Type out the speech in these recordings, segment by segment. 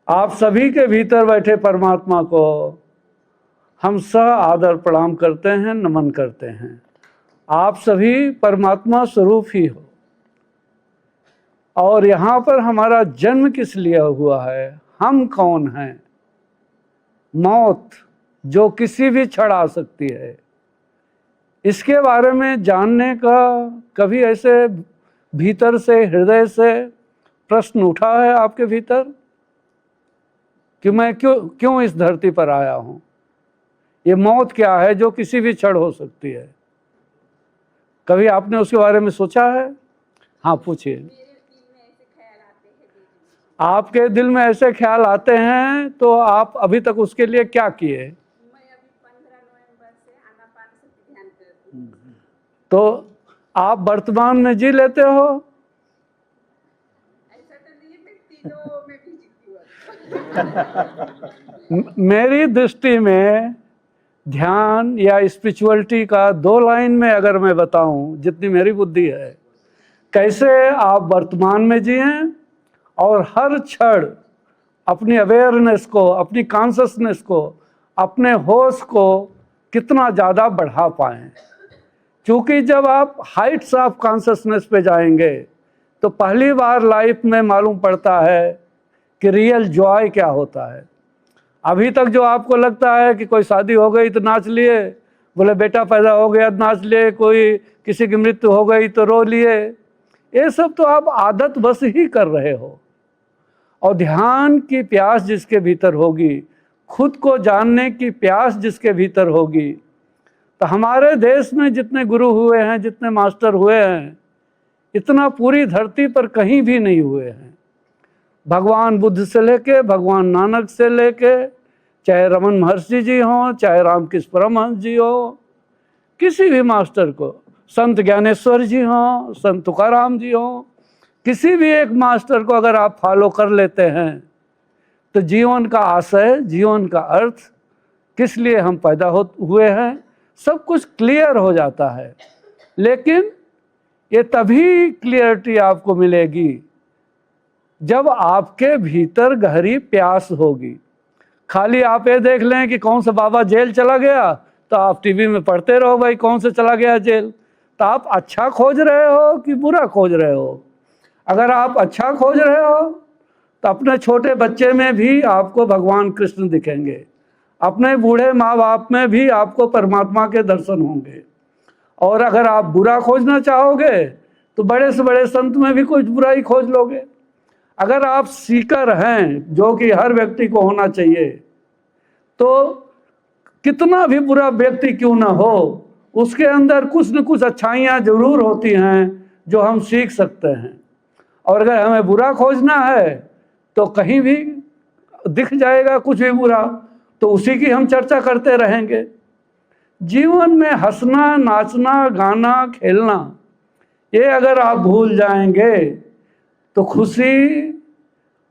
आप सभी के भीतर बैठे परमात्मा को हम आदर प्रणाम करते हैं, नमन करते हैं। आप सभी परमात्मा स्वरूप ही हो। और यहाँ पर हमारा जन्म किस लिए हुआ है? हम कौन हैं? मौत जो किसी भी क्षण आ सकती है, इसके बारे में जानने का कभी ऐसे भीतर से, हृदय से प्रश्न उठा है आपके भीतर कि मैं क्यों इस धरती पर आया हूँ? ये मौत क्या है जो किसी भी क्षण हो सकती है? कभी आपने उसके बारे में सोचा है? हाँ, पूछिए। आपके दिल में ऐसे ख्याल आते हैं तो आप अभी तक उसके लिए क्या किए? मैं अभी 15 नवंबर से आनापानसति ध्यान करती हूँ। तो आप वर्तमान में जी लेते हो? ऐसा तो नहीं, मैं तीनों में भी जीती हूँ। मेरी दृष्टि में ध्यान या स्पिरिचुअलिटी का 2 लाइन में अगर मैं बताऊं, जितनी मेरी बुद्धि है, कैसे आप वर्तमान में जिएं और हर क्षण अपनी अवेयरनेस को, अपनी कॉन्शसनेस को, अपने होश को कितना ज़्यादा बढ़ा पाएं। क्योंकि जब आप हाइट्स ऑफ कॉन्शसनेस पे जाएंगे तो पहली बार लाइफ में मालूम पड़ता है कि रियल जॉय क्या होता है। अभी तक जो आपको लगता है कि कोई शादी हो गई तो नाच लिए, बोले बेटा पैदा हो गया नाच लिए, कोई किसी की मृत्यु हो गई तो रो लिए, ये सब तो आप आदत बस ही कर रहे हो। और ध्यान की प्यास जिसके भीतर होगी, खुद को जानने की प्यास जिसके भीतर होगी, तो हमारे देश में जितने गुरु हुए हैं, जितने मास्टर हुए हैं, इतना पूरी धरती पर कहीं भी नहीं हुए हैं। भगवान बुद्ध से लेके, भगवान नानक से लेके, चाहे रमन महर्षि जी हों, चाहे रामकृष्ण परमहंस जी हो, किसी भी मास्टर को, संत ज्ञानेश्वर जी हों, संत तुकाराम जी हों, किसी भी एक मास्टर को अगर आप फॉलो कर लेते हैं तो जीवन का आशय, जीवन का अर्थ, किस लिए हम पैदा हुए हैं, सब कुछ क्लियर हो जाता है। लेकिन ये तभी क्लियरिटी आपको मिलेगी जब आपके भीतर गहरी प्यास होगी। खाली आप ये देख लें कि कौन सा बाबा जेल चला गया तो आप टीवी में पढ़ते रहो भाई कौन से चला गया जेल। तो आप अच्छा खोज रहे हो कि बुरा खोज रहे हो? अगर आप अच्छा खोज रहे हो तो अपने छोटे बच्चे में भी आपको भगवान कृष्ण दिखेंगे, अपने बूढ़े माँ बाप में भी आपको परमात्मा के दर्शन होंगे। और अगर आप बुरा खोजना चाहोगे तो बड़े से बड़े संत में भी कुछ बुराई खोज लोगे। अगर आप सीकर हैं, जो कि हर व्यक्ति को होना चाहिए, तो कितना भी बुरा व्यक्ति क्यों ना हो, उसके अंदर कुछ न कुछ अच्छाइयाँ जरूर होती हैं जो हम सीख सकते हैं। और अगर हमें बुरा खोजना है तो कहीं भी दिख जाएगा कुछ भी बुरा, तो उसी की हम चर्चा करते रहेंगे। जीवन में हंसना, नाचना, गाना, खेलना, ये अगर आप भूल जाएंगे तो खुशी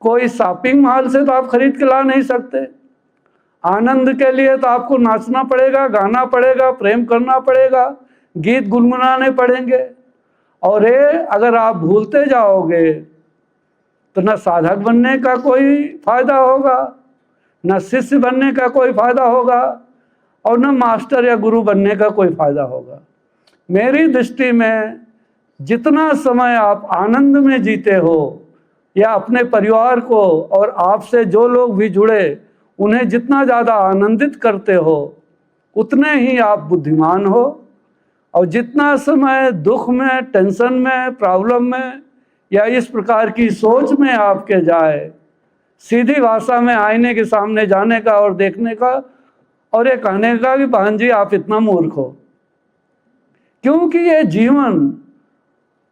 कोई शॉपिंग मॉल से तो आप खरीद के ला नहीं सकते। आनंद के लिए तो आपको नाचना पड़ेगा, गाना पड़ेगा, प्रेम करना पड़ेगा, गीत गुनगुनाने पड़ेंगे। और ये अगर आप भूलते जाओगे तो न साधक बनने का कोई फायदा होगा, न शिष्य बनने का कोई फायदा होगा, और न मास्टर या गुरु बनने का कोई फायदा होगा। मेरी दृष्टि में जितना समय आप आनंद में जीते हो या अपने परिवार को और आपसे जो लोग भी जुड़े उन्हें जितना ज़्यादा आनंदित करते हो, उतने ही आप बुद्धिमान हो। और जितना समय दुख में, टेंशन में, प्रॉब्लम में या इस प्रकार की सोच में आपके जाए, सीधी भाषा में आईने के सामने जाने का और देखने का और ये कहने का कि बहन जी आप इतना मूर्ख हो। क्योंकि ये जीवन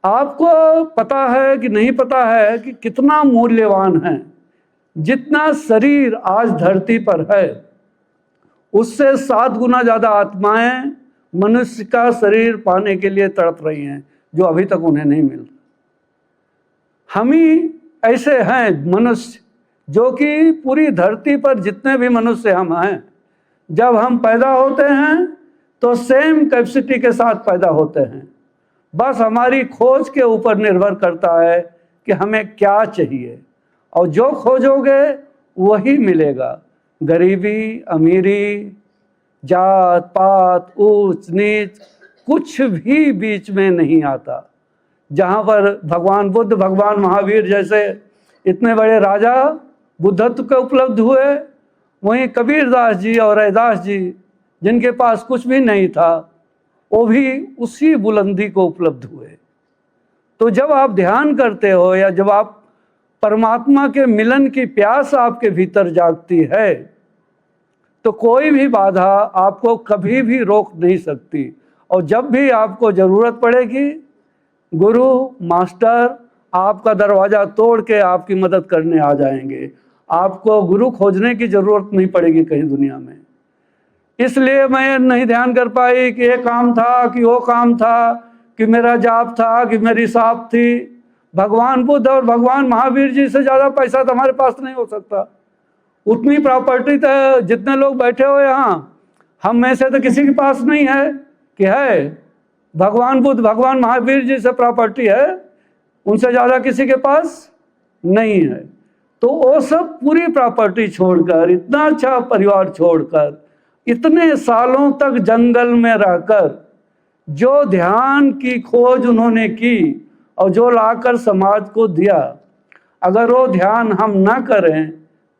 आपको पता है कि नहीं पता है कि कितना मूल्यवान है। जितना शरीर आज धरती पर है उससे 7 गुना ज़्यादा आत्माएं मनुष्य का शरीर पाने के लिए तड़प रही हैं, जो अभी तक उन्हें नहीं मिल रहा। हम ही ऐसे हैं मनुष्य, जो कि पूरी धरती पर जितने भी मनुष्य हम हैं, जब हम पैदा होते हैं तो सेम कैपेसिटी के साथ पैदा होते हैं। बस हमारी खोज के ऊपर निर्भर करता है कि हमें क्या चाहिए, और जो खोजोगे वही मिलेगा। गरीबी, अमीरी, जात पात, ऊंच नीच, कुछ भी बीच में नहीं आता। जहाँ पर भगवान बुद्ध, भगवान महावीर जैसे इतने बड़े राजा बुद्धत्व के उपलब्ध हुए, वहीं कबीरदास जी और रैदास जी जिनके पास कुछ भी नहीं था, वो भी उसी बुलंदी को उपलब्ध हुए। तो जब आप ध्यान करते हो या जब आप परमात्मा के मिलन की प्यास आपके भीतर जागती है, तो कोई भी बाधा आपको कभी भी रोक नहीं सकती। और जब भी आपको ज़रूरत पड़ेगी, गुरु मास्टर आपका दरवाज़ा तोड़ के आपकी मदद करने आ जाएंगे। आपको गुरु खोजने की ज़रूरत नहीं पड़ेगी कहीं दुनिया में। इसलिए मैं नहीं ध्यान कर पाई कि ये काम था कि वो काम था, कि मेरा जाप था कि मेरी साप थी। भगवान बुद्ध और भगवान महावीर जी से ज़्यादा पैसा तो हमारे पास नहीं हो सकता। उतनी प्रॉपर्टी तो जितने लोग बैठे हो यहाँ, हम में से तो किसी के पास नहीं है कि है। भगवान बुद्ध, भगवान महावीर जी से प्रॉपर्टी है, उनसे ज़्यादा किसी के पास नहीं है। तो वो सब पूरी प्रॉपर्टी छोड़कर, इतना अच्छा परिवार छोड़कर, इतने सालों तक जंगल में रहकर जो ध्यान की खोज उन्होंने की और जो लाकर समाज को दिया, अगर वो ध्यान हम ना करें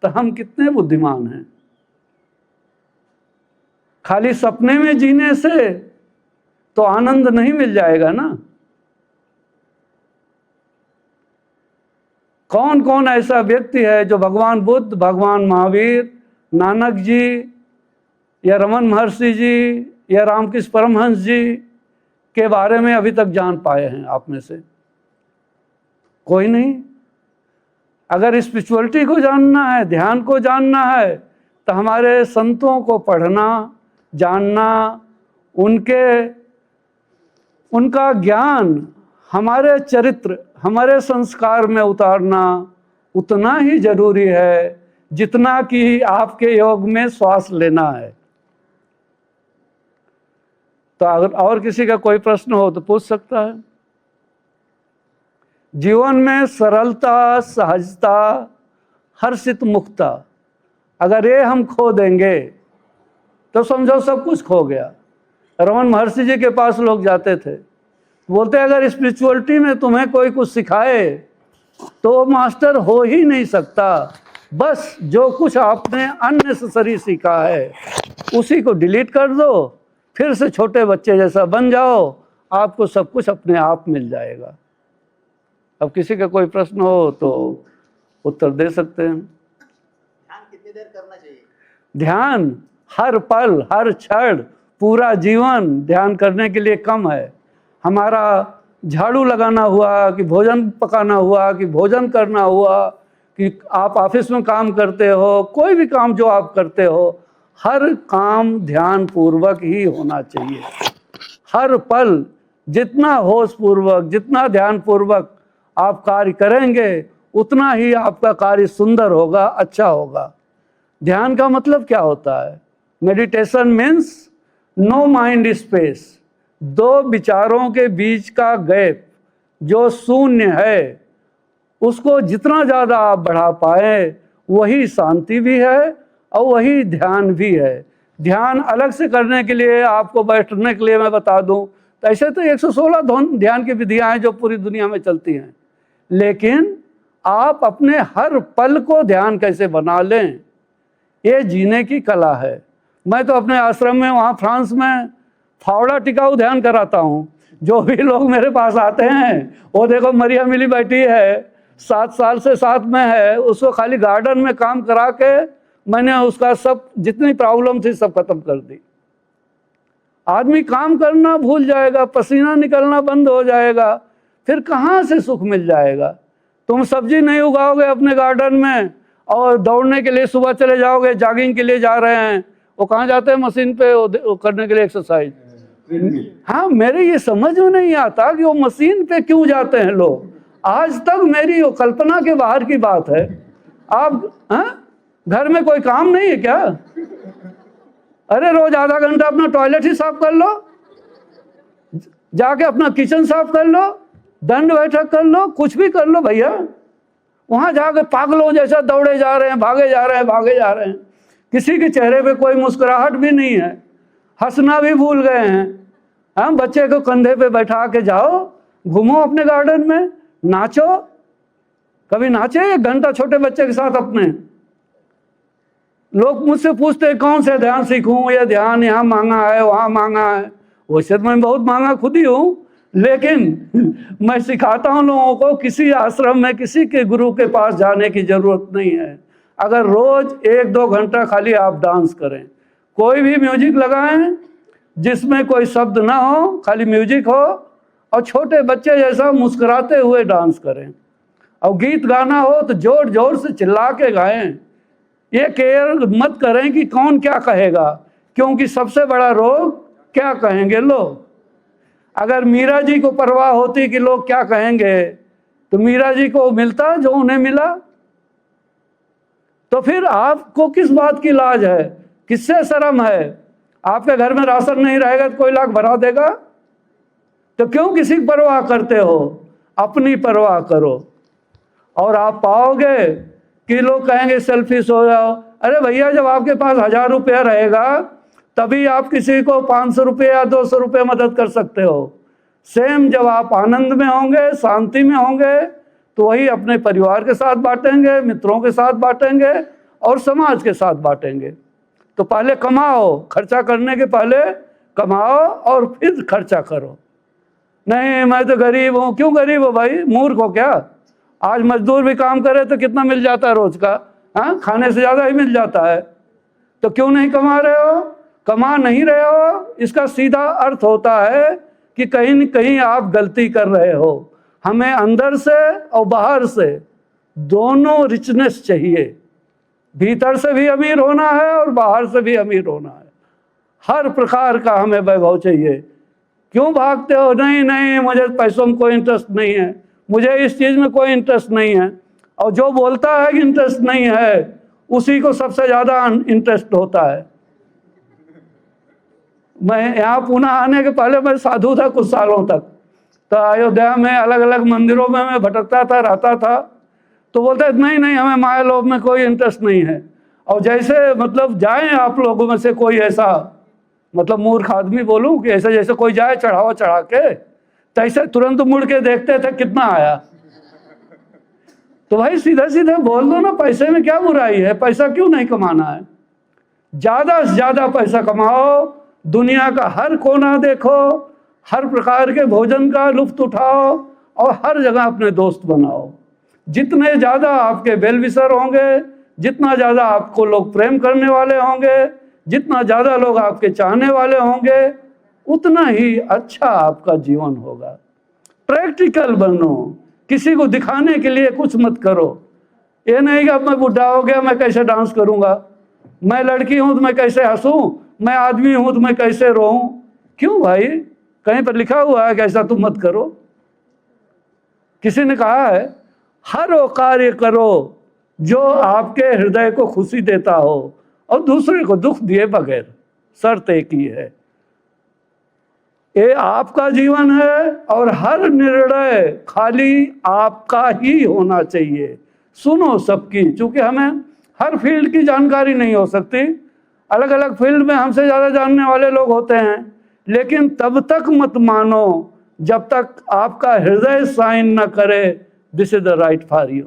तो हम कितने बुद्धिमान हैं। खाली सपने में जीने से तो आनंद नहीं मिल जाएगा ना। कौन कौन ऐसा व्यक्ति है जो भगवान बुद्ध, भगवान महावीर, नानक जी या रमन महर्षि जी या रामकृष्ण परमहंस जी के बारे में अभी तक जान पाए हैं आप में से? कोई नहीं। अगर स्पिरिचुअलिटी को जानना है, ध्यान को जानना है, तो हमारे संतों को पढ़ना, जानना, उनका ज्ञान हमारे चरित्र, हमारे संस्कार में उतारना उतना ही जरूरी है जितना कि आपके योग में श्वास लेना है। तो अगर और किसी का कोई प्रश्न हो तो पूछ सकता है। जीवन में सरलता, सहजता, हर्षित मुक्ता, अगर ये हम खो देंगे तो समझो सब कुछ खो गया। रमन महर्षि जी के पास लोग जाते थे, बोलते अगर स्पिरिचुअलिटी में तुम्हें कोई कुछ सिखाए तो मास्टर हो ही नहीं सकता। बस जो कुछ आपने अननेसेसरी सीखा है उसी को डिलीट कर दो, फिर से छोटे बच्चे जैसा बन जाओ, आपको सब कुछ अपने आप मिल जाएगा। अब किसी का कोई प्रश्न हो तो उत्तर दे सकते हैं। ध्यान कितनी देर करना चाहिए? ध्यान हर पल, हर क्षण, पूरा जीवन ध्यान करने के लिए कम है। हमारा झाड़ू लगाना हुआ, कि भोजन पकाना हुआ, कि भोजन करना हुआ, कि आप ऑफिस में काम करते हो, कोई भी काम जो आप करते हो, हर काम ध्यान पूर्वक ही होना चाहिए। हर पल जितना होश पूर्वक, जितना ध्यान पूर्वक आप कार्य करेंगे, उतना ही आपका कार्य सुंदर होगा, अच्छा होगा। ध्यान का मतलब क्या होता है? Meditation means no mind space, दो विचारों के बीच का गैप जो शून्य है, उसको जितना ज़्यादा आप बढ़ा पाए वही शांति भी है और वही ध्यान भी है। ध्यान अलग से करने के लिए, आपको बैठने के लिए मैं बता दूं तो ऐसे तो 116 ध्यान की विधियां हैं जो पूरी दुनिया में चलती हैं, लेकिन आप अपने हर पल को ध्यान कैसे बना लें, ये जीने की कला है। मैं तो अपने आश्रम में वहाँ फ्रांस में फावड़ा टिकाऊ ध्यान कराता हूँ। जो भी लोग मेरे पास आते हैं, वो देखो मरिया मिली बैठी है, 7 साल से साथ में है, उसको खाली गार्डन में काम करा के मैंने उसका सब जितनी प्रॉब्लम थी सब खत्म कर दी। आदमी काम करना भूल जाएगा, पसीना निकलना बंद हो जाएगा, फिर कहाँ से सुख मिल जाएगा? तुम सब्जी नहीं उगाओगे अपने गार्डन में और दौड़ने के लिए सुबह चले जाओगे, जॉगिंग के लिए जा रहे हैं, वो कहाँ जाते हैं? मशीन पे वो करने के लिए एक्सरसाइज। हाँ, मेरे ये समझ में नहीं आता कि वो मशीन पे क्यों जाते हैं लोग। आज तक मेरी वो कल्पना के बाहर की बात है। आप घर में कोई काम नहीं है क्या? अरे रोज आधा घंटा अपना टॉयलेट ही साफ कर लो, जाके अपना किचन साफ कर लो, दंड बैठक कर लो, कुछ भी कर लो भैया। वहां जाके पागलों जैसा दौड़े जा रहे हैं, भागे जा रहे हैं, भागे जा रहे हैं। किसी के चेहरे पे कोई मुस्कुराहट भी नहीं है, हंसना भी भूल गए हैं। हम बच्चे को कंधे पे बैठा के जाओ, घूमो अपने गार्डन में, नाचो। कभी नाचे 1 घंटा छोटे बच्चे के साथ अपने? लोग मुझसे पूछते हैं कौन से ध्यान सीखूं, ये ध्यान यहाँ मांगा है, वहाँ मांगा है। वैसे मैं बहुत मांगा खुद ही हूँ, लेकिन मैं सिखाता हूँ लोगों को, किसी आश्रम में किसी के गुरु के पास जाने की जरूरत नहीं है। अगर रोज 1-2 घंटा खाली आप डांस करें, कोई भी म्यूजिक लगाएं जिसमें कोई शब्द ना हो, खाली म्यूजिक हो, और छोटे बच्चे जैसा मुस्कुराते हुए डांस करें। और गीत गाना हो तो जोर जोर से चिल्ला के गाएं। ये केयर मत करें कि कौन क्या कहेगा, क्योंकि सबसे बड़ा रोग क्या कहेंगे लोग। अगर मीरा जी को परवाह होती कि लोग क्या कहेंगे, तो मीरा जी को मिलता जो उन्हें मिला। तो फिर आपको किस बात की लाज है, किससे शर्म है? आपके घर में राशन नहीं रहेगा तो कोई लाख भरा देगा, तो क्यों किसी की परवाह करते हो? अपनी परवाह करो। और आप पाओगे कि लोग कहेंगे सेल्फिश हो जाओ। अरे भैया, जब आपके पास 1000 रुपया रहेगा तभी आप किसी को 500 रुपये या 200 रुपये मदद कर सकते हो। सेम जब आप आनंद में होंगे, शांति में होंगे, तो वही अपने परिवार के साथ बांटेंगे, मित्रों के साथ बांटेंगे और समाज के साथ बांटेंगे। तो पहले कमाओ, खर्चा करने के पहले कमाओ और फिर खर्चा करो। नहीं मैं तो गरीब हूँ। क्यों गरीब हो भाई? मूर्ख हो क्या? आज मजदूर भी काम करे तो कितना मिल जाता है रोज का? हाँ, खाने से ज़्यादा ही मिल जाता है। तो क्यों नहीं कमा रहे हो? कमा नहीं रहे हो, इसका सीधा अर्थ होता है कि कहीं न कहीं आप गलती कर रहे हो। हमें अंदर से और बाहर से दोनों रिचनेस चाहिए। भीतर से भी अमीर होना है और बाहर से भी अमीर होना है। हर प्रकार का हमें वैभव चाहिए। क्यों भागते हो? नहीं नहीं, मुझे पैसों में कोई इंटरेस्ट नहीं है, मुझे इस चीज़ में कोई इंटरेस्ट नहीं है। और जो बोलता है कि इंटरेस्ट नहीं है, उसी को सबसे ज़्यादा इंटरेस्ट होता है। मैं यहाँ पुणे आने के पहले मैं साधु था कुछ सालों तक, तो अयोध्या में अलग अलग मंदिरों में मैं भटकता था, रहता था। तो बोलते नहीं नहीं, हमें माया लोभ में कोई इंटरेस्ट नहीं है। और जैसे मतलब जाए आप लोगों में से कोई ऐसा, मतलब मूर्ख आदमी बोलूं कि ऐसे जैसे कोई जाए चढ़ावा चढ़ा के, तैसे तुरंत मुड़ के देखते थे कितना आया। तो भाई सीधे सीधे बोल दो ना, पैसे में क्या बुराई है? पैसा क्यों नहीं कमाना है? ज़्यादा से ज़्यादा पैसा कमाओ, दुनिया का हर कोना देखो, हर प्रकार के भोजन का लुत्फ उठाओ और हर जगह अपने दोस्त बनाओ। जितने ज़्यादा आपके वेलविशर होंगे, जितना ज़्यादा आपको लोग प्रेम करने वाले होंगे, जितना ज़्यादा लोग आपके चाहने वाले होंगे, उतना ही अच्छा आपका जीवन होगा। प्रैक्टिकल बनो, किसी को दिखाने के लिए कुछ मत करो। ये नहीं कि अब मैं बुढ़ा हो गया मैं कैसे डांस करूँगा, मैं लड़की हूँ तो मैं कैसे हंसूँ, मैं आदमी हूँ तो मैं कैसे रोऊँ। क्यों भाई? कहीं पर लिखा हुआ है कि ऐसा तुम मत करो? किसी ने कहा है हर वो कार्य करो जो आपके हृदय को खुशी देता हो और दूसरे को दुख दिए बगैर। शर्त एक ही है, ये आपका जीवन है और हर निर्णय खाली आपका ही होना चाहिए। सुनो सबकी, चूंकि हमें हर फील्ड की जानकारी नहीं हो सकती, अलग अलग फील्ड में हमसे ज़्यादा जानने वाले लोग होते हैं, लेकिन तब तक मत मानो जब तक आपका हृदय साइन न करे this is the right for you.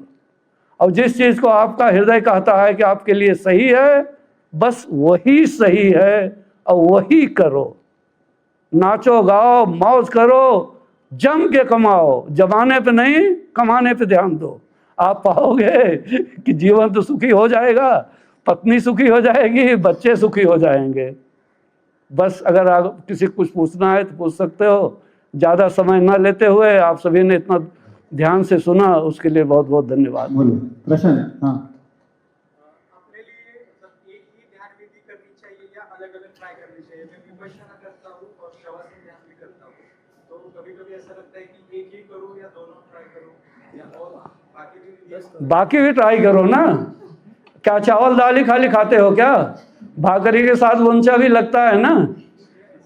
और जिस चीज़ को आपका हृदय कहता है कि आपके लिए सही है, बस वही सही है और वही करो। नाचो गाओ मौज करो, जम के कमाओ, जमाने पे नहीं कमाने पे ध्यान दो। आप पाओगे कि जीवन तो सुखी हो जाएगा, पत्नी सुखी हो जाएगी, बच्चे सुखी हो जाएंगे। बस अगर आप किसी को कुछ पूछना है तो पूछ सकते हो। ज़्यादा समय न लेते हुए आप सभी ने इतना ध्यान से सुना, उसके लिए बहुत बहुत धन्यवाद। बोलो प्रश्न। हाँ, अपने लिए मतलब एक ही ध्यान विधि करनी चाहिए या अलग अलग ट्राई करनी चाहिए? मैं विपश्यना करता हूँ और शवासन ध्यान भी करता हूँ, तो कभी कभी ऐसा लगता है कि एक ही करूँ या दोनों ट्राई करूँ या और बाकी भी ट्राई करो ना। क्या चावल दाल ही खाली खाते हो क्या? भाकरी के साथ लोंचा भी लगता है ना।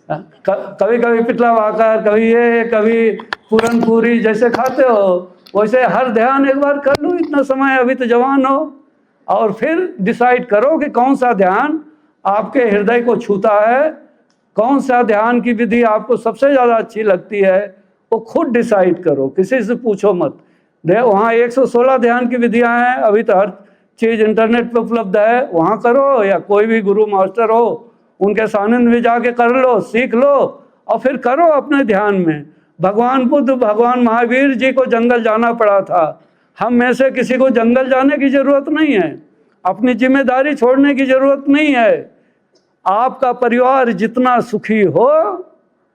कभी कभी पिटला भाकर, कभी ये, कभी पूरन पूरी जैसे खाते हो, वैसे हर ध्यान एक बार कर लो, इतना समय अभी तो जवान हो, और फिर डिसाइड करो कि कौन सा ध्यान आपके हृदय को छूता है, कौन सा ध्यान की विधि आपको सबसे ज़्यादा अच्छी लगती है, वो खुद डिसाइड करो, किसी से पूछो मत। वहाँ 116 ध्यान की विधियाँ हैं, अभी तो हर चीज़ इंटरनेट पे उपलब्ध है, वहाँ करो, या कोई भी गुरु मास्टर हो उनके सानिध्य में जाके कर लो, सीख लो, और फिर करो अपने ध्यान में। भगवान बुद्ध, भगवान महावीर जी को जंगल जाना पड़ा था, हम में से किसी को जंगल जाने की ज़रूरत नहीं है, अपनी जिम्मेदारी छोड़ने की ज़रूरत नहीं है। आपका परिवार जितना सुखी हो,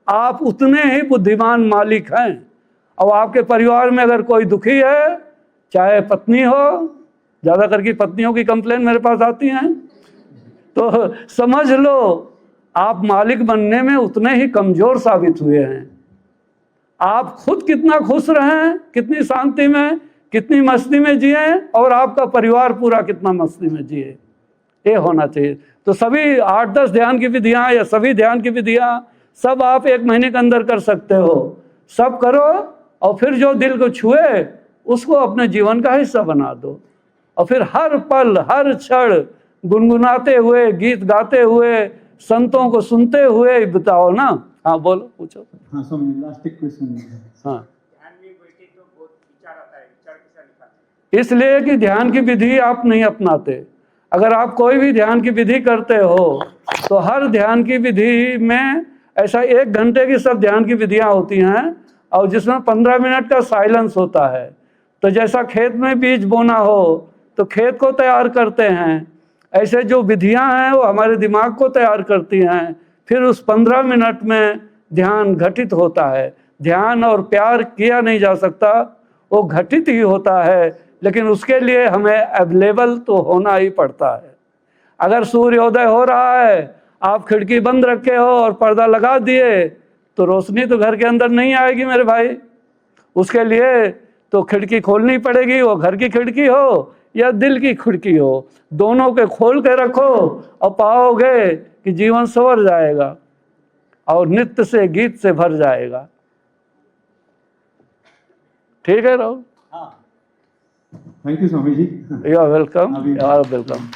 आप उतने ही बुद्धिमान मालिक हैं। और आपके परिवार में अगर कोई दुखी है, चाहे पत्नी हो, ज़्यादा करके पत्नियों की कंप्लेन मेरे पास आती हैं, तो समझ लो आप मालिक बनने में उतने ही कमज़ोर साबित हुए हैं। आप खुद कितना खुश रहें, कितनी शांति में, कितनी मस्ती में जिए, और आपका परिवार पूरा कितना मस्ती में जिए, ये होना चाहिए। तो सभी 8-10 ध्यान की विधियाँ या सभी ध्यान की विधियाँ सब आप 1 महीने के अंदर कर सकते हो। सब करो, और फिर जो दिल को छुए उसको अपने जीवन का हिस्सा बना दो, और फिर हर पल हर क्षण गुनगुनाते हुए, गीत गाते हुए, संतों को सुनते हुए बिताओ ना। हाँ बोलो, पूछो। हाँ स्वामी, लास्ट एक क्वेश्चन। हाँ, ध्यान में बैठे तो बहुत विचार आता है, विचार कैसा निकालते हैं? इसलिए कि ध्यान की विधि आप नहीं अपनाते। अगर आप कोई भी ध्यान की विधि करते हो तो हर ध्यान की विधि में ऐसा 1 घंटे की सब ध्यान की विधियां होती हैं, और जिसमें 15 मिनट का साइलेंस होता है। तो जैसा खेत में बीज बोना हो तो खेत को तैयार करते हैं, ऐसे जो विधियां हैं वो हमारे दिमाग को तैयार करती हैं। फिर उस 15 मिनट में ध्यान घटित होता है। ध्यान और प्यार किया नहीं जा सकता, वो घटित ही होता है, लेकिन उसके लिए हमें अवेलेबल तो होना ही पड़ता है। अगर सूर्योदय हो रहा है, आप खिड़की बंद रखे हो और पर्दा लगा दिए, तो रोशनी तो घर के अंदर नहीं आएगी मेरे भाई। उसके लिए तो खिड़की खोलनी पड़ेगी, वो घर की खिड़की हो या दिल की खिड़की हो, दोनों के खोल के रखो, और पाओगे कि जीवन संवर जाएगा और नित्य से गीत से भर जाएगा। ठीक है Rahul? Thank you Swami ji. You are welcome, you are welcome.